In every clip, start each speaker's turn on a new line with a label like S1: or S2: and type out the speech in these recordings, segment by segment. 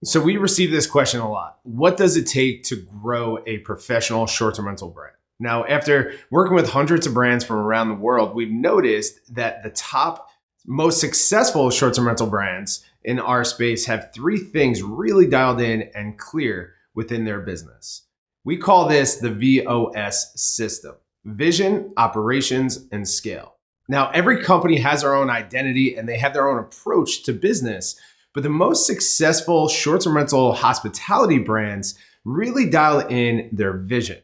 S1: So we receive this question a lot. What does it take to grow a professional short-term rental brand? Now, after working with hundreds of brands from around the world, we've noticed that the top most successful short-term rental brands in our space have three things really dialed in and clear within their business. We call this the VOS system: vision, operations, and scale. Now, every company has their own identity and they have their own approach to business. But the most successful short-term rental hospitality brands really dial in their vision.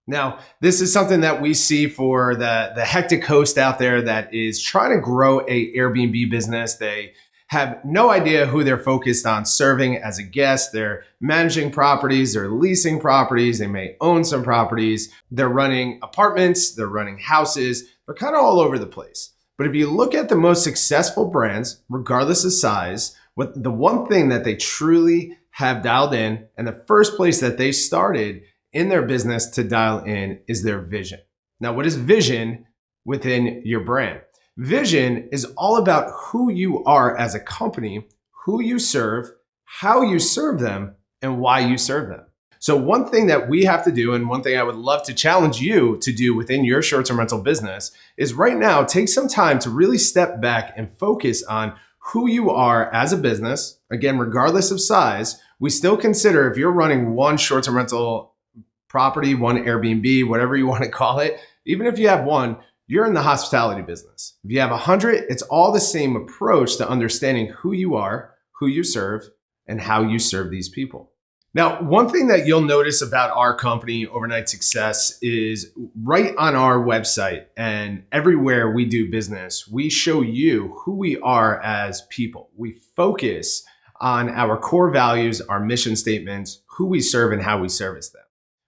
S1: Now, this is something that we see for the hectic host out there that is trying to grow a Airbnb business. They have no idea who they're focused on serving as a guest. They're managing properties, they're leasing properties, they may own some properties, they're running apartments, they're running houses, they're kind of all over the place. But if you look at the most successful brands, regardless of size, what the one thing that they truly have dialed in, and the first place that they started in their business to dial in, is their vision. Now, what is vision within your brand? Vision is all about who you are as a company, who you serve, how you serve them, and why you serve them. So one thing that we have to do, and one thing I would love to challenge you to do within your short-term rental business, is right now take some time to really step back and focus on who you are as a business. Again, regardless of size, we still consider if you're running one short-term rental property, one Airbnb, whatever you want to call it, even if you have one, you're in the hospitality business. If you have 100, it's all the same approach to understanding who you are, who you serve, and how you serve these people. Now, one thing that you'll notice about our company, Overnight Success, is right on our website and everywhere we do business, we show you who we are as people. We focus on our core values, our mission statements, who we serve, and how we service them,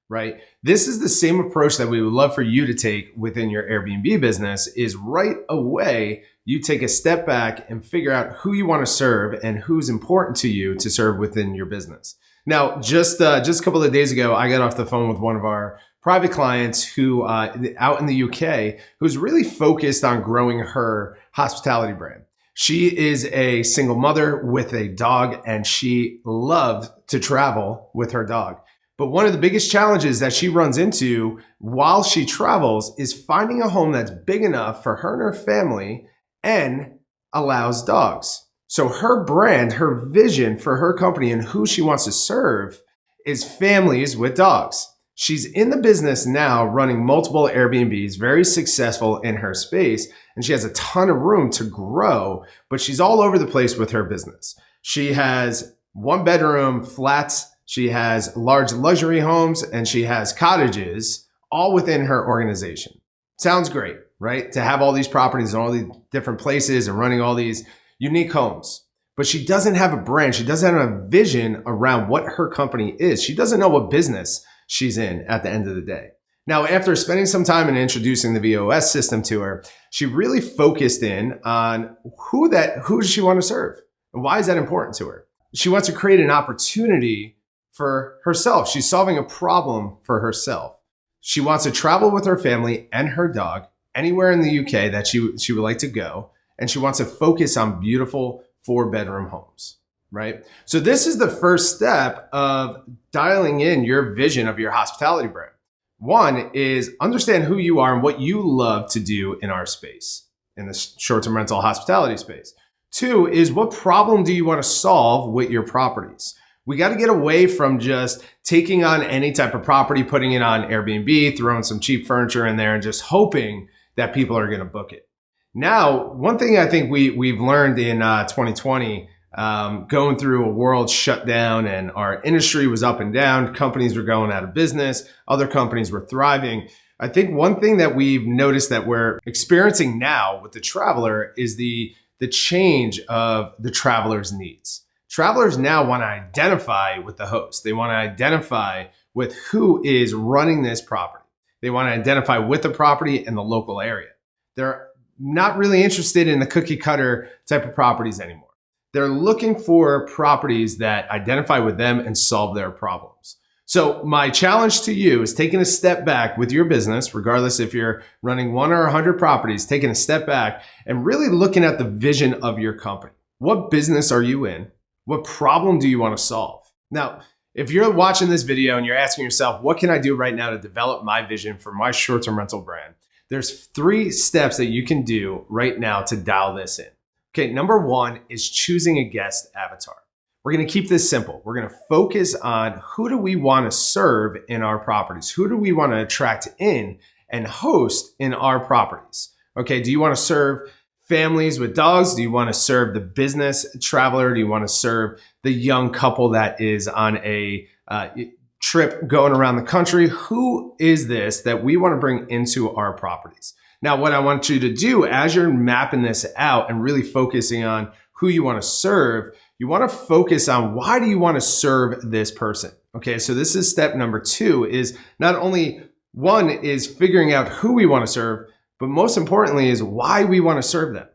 S1: right? This is the same approach that we would love for you to take within your Airbnb business. Is right away, you take a step back and figure out who you want to serve and who's important to you to serve within your business. Now, just a couple of days ago, I got off the phone with one of our private clients who out in the UK, who's really focused on growing her hospitality brand. She is a single mother with a dog, and she loves to travel with her dog. But one of the biggest challenges that she runs into while she travels is finding a home that's big enough for her and her family and allows dogs. So her brand, her vision for her company and who she wants to serve is families with dogs. She's in the business now running multiple Airbnbs, very successful in her space, and she has a ton of room to grow, but she's all over the place with her business. She has one bedroom flats, she has large luxury homes, and she has cottages all within her organization. Sounds great, right? To have all these properties in all these different places and running all these unique homes. But she doesn't have a brand. She doesn't have a vision around what her company is. She doesn't know what business she's in at the end of the day. Now, after spending some time and introducing the VOS system to her, she really focused in on who does she want to serve and why is that important to her. She wants to create an opportunity for herself. She's solving a problem for herself. She wants to travel with her family and her dog anywhere in the UK that she would like to go. And she wants to focus on beautiful 4-bedroom homes, right? So this is the first step of dialing in your vision of your hospitality brand. One is understand who you are and what you love to do in our space, in the short-term rental hospitality space. Two is what problem do you want to solve with your properties? We got to get away from just taking on any type of property, putting it on Airbnb, throwing some cheap furniture in there and just hoping that people are going to book it. Now, one thing I think we've learned in 2020, going through a world shutdown and our industry was up and down, companies were going out of business, other companies were thriving. I think one thing that we've noticed that we're experiencing now with the traveler is the change of the traveler's needs. Travelers now want to identify with the host. They want to identify with who is running this property. They want to identify with the property and the local area. They're not really interested in the cookie cutter type of properties anymore. They're looking for properties that identify with them and solve their problems. So my challenge to you is taking a step back with your business, regardless if you're running 1 or 100 properties, taking a step back and really looking at the vision of your company. What business are you in? What problem do you want to solve? Now, if you're watching this video and you're asking yourself, what can I do right now to develop my vision for my short-term rental brand? There's 3 steps that you can do right now to dial this in. Okay, number 1 is choosing a guest avatar. We're going to keep this simple. We're going to focus on who do we want to serve in our properties? Who do we want to attract in and host in our properties? Okay, do you want to serve families with dogs? Do you want to serve the business traveler? Do you want to serve the young couple that is on a trip going around the country? Who is this that we want to bring into our properties? Now, what I want you to do as you're mapping this out and really focusing on who you want to serve, you want to focus on why do you want to serve this person? Okay, so this is step number 2 is not only 1 is figuring out who we want to serve, but most importantly is why we want to serve them.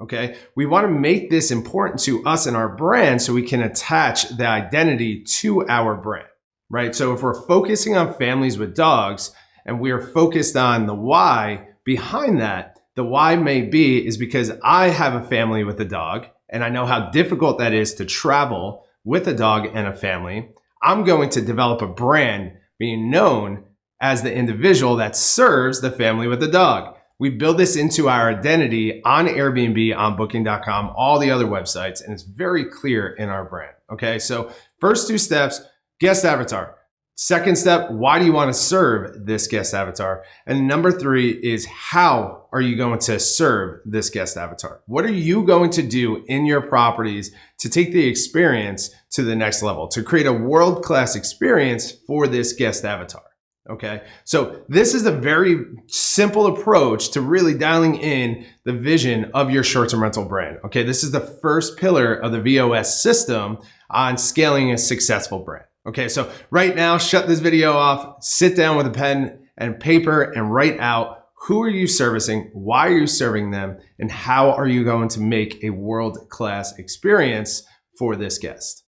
S1: Okay, we want to make this important to us and our brand so we can attach the identity to our brand, right? So if we're focusing on families with dogs and we are focused on the why behind that, the why may be is because I have a family with a dog and I know how difficult that is to travel with a dog and a family. I'm going to develop a brand being known as the individual that serves the family with the dog. We build this into our identity on Airbnb, on Booking.com, all the other websites, and it's very clear in our brand. Okay, so first 2 steps, guest avatar. Second step, why do you want to serve this guest avatar? And number 3 is how are you going to serve this guest avatar? What are you going to do in your properties to take the experience to the next level, to create a world-class experience for this guest avatar? Okay, so this is a very simple approach to really dialing in the vision of your short-term rental brand. Okay, this is the first pillar of the VOS system on scaling a successful brand. Okay, so right now, shut this video off, sit down with a pen and paper and write out who are you servicing, why are you serving them, and how are you going to make a world-class experience for this guest.